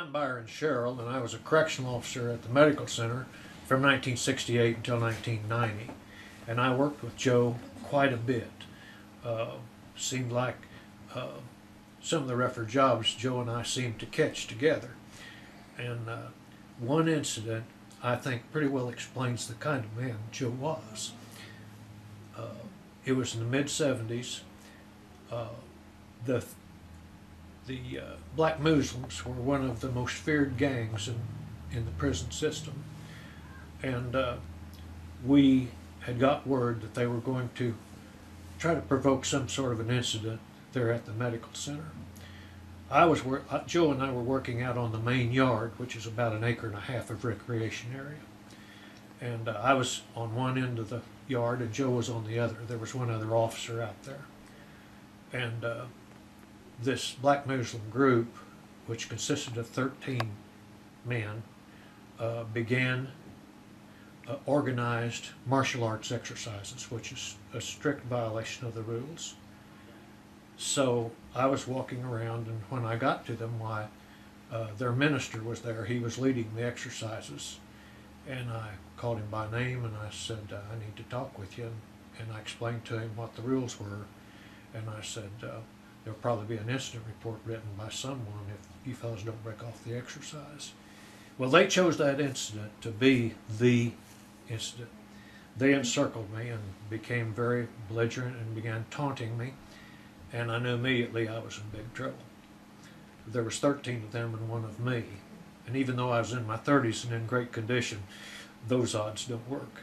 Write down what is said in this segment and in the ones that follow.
I'm Byron Sherrill, and I was a correctional officer at the medical center from 1968 until 1990. And I worked with Joe quite a bit. Seemed like some of the rougher jobs Joe and I seemed to catch together. And one incident I think pretty well explains the kind of man Joe was. It was in the mid-70s. The black Muslims were one of the most feared gangs in the prison system. And we had got word that they were going to try to provoke some sort of an incident there at the medical center. Joe and I were working out on the main yard, which is about 1.5 acres of recreation area. And I was on one end of the yard and Joe was on the other. There was one other officer out there. And this black Muslim group, which consisted of 13 men, began organized martial arts exercises, which is a strict violation of the rules. So I was walking around, and when I got to them, their minister was there. He was leading the exercises, and I called him by name and I said, I need to talk with you, and I explained to him what the rules were, and I said, there'll probably be an incident report written by someone if you fellows don't break off the exercise. Well, they chose that incident to be the incident. They encircled me and became very belligerent and began taunting me, and I knew immediately I was in big trouble. There was 13 of them and one of me, and even though I was in my 30s and in great condition, those odds don't work.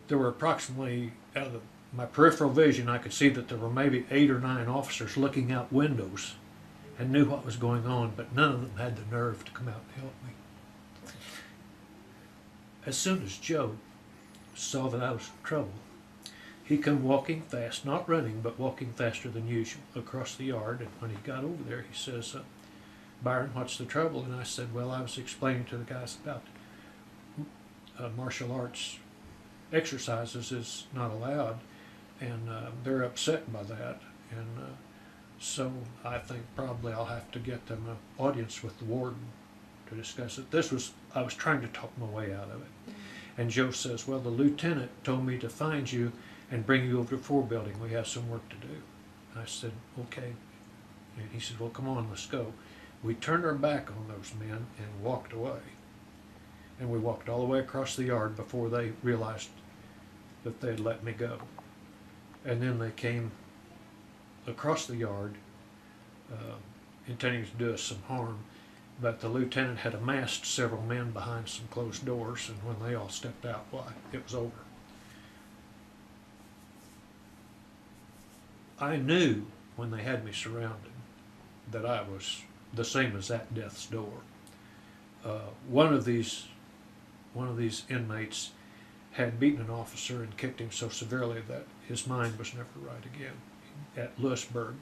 There were approximately, out of my peripheral vision, I could see that there were maybe 8 or 9 officers looking out windows and knew what was going on, but none of them had the nerve to come out and help me. As soon as Joe saw that I was in trouble, he come walking fast, not running, but walking faster than usual across the yard. And when he got over there, he says, Byron, what's the trouble? And I said, well, I was explaining to the guys about martial arts exercises is not allowed, and they're upset by that. And so I think probably I'll have to get them an audience with the warden to discuss it. I was trying to talk my way out of it. And Joe says, well, the lieutenant told me to find you and bring you over to 4 building. We have some work to do. I said, okay. And he said, well, come on, let's go. We turned our back on those men and walked away. And we walked all the way across the yard before they realized that they'd let me go. And then they came across the yard, intending to do us some harm. But the lieutenant had amassed several men behind some closed doors, and when they all stepped out, why, it was over. I knew when they had me surrounded that I was the same as that death's door. One of these inmates had beaten an officer and kicked him so severely that his mind was never right again at Lewisburg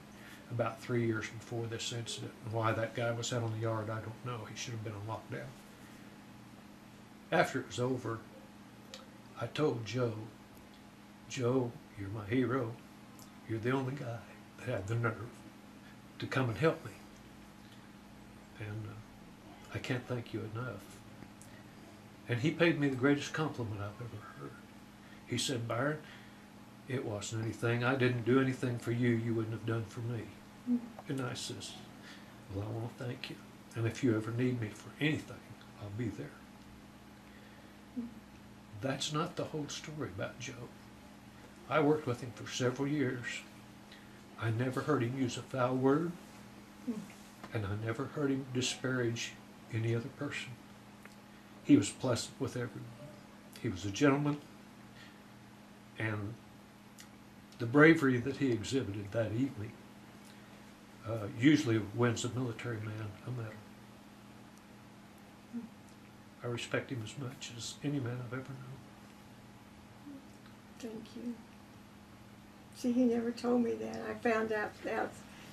about 3 years before this incident. And why that guy was out on the yard, I don't know. He should have been on lockdown. After it was over, I told Joe, Joe, you're my hero. You're the only guy that had the nerve to come and help me. And I can't thank you enough. And he paid me the greatest compliment I've ever heard. He said, Byron, it wasn't anything. I didn't do anything for you you wouldn't have done for me. And I says, well, I want to thank you. And if you ever need me for anything, I'll be there. That's not the whole story about Joe. I worked with him for several years. I never heard him use a foul word, and I never heard him disparage any other person. He was pleasant with everyone. He was a gentleman, and the bravery that he exhibited that evening usually wins a military man a medal. I respect him as much as any man I've ever known. Thank you. See, he never told me that. I found out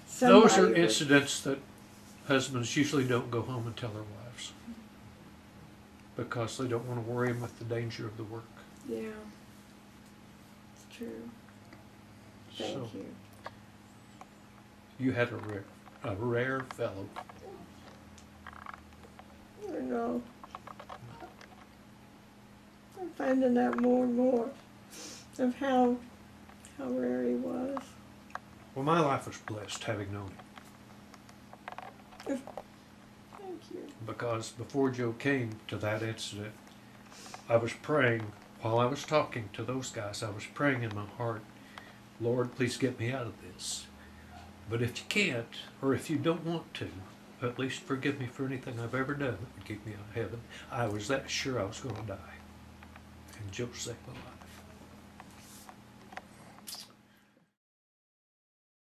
somebody. Those are incidents that husbands usually don't go home and tell their wives because they don't want to worry them with the danger of the work. Yeah, it's true. Thank you. You had a a rare fellow. You know, I'm finding out more and more of how rare he was. Well, my life was blessed having known him. Thank you. Because before Joe came to that incident, I was praying, while I was talking to those guys, I was praying in my heart, Lord, please get me out of this. But if you can't, or if you don't want to, at least forgive me for anything I've ever done that would keep me out of heaven. I was that sure I was going to die. And Joe saved my life.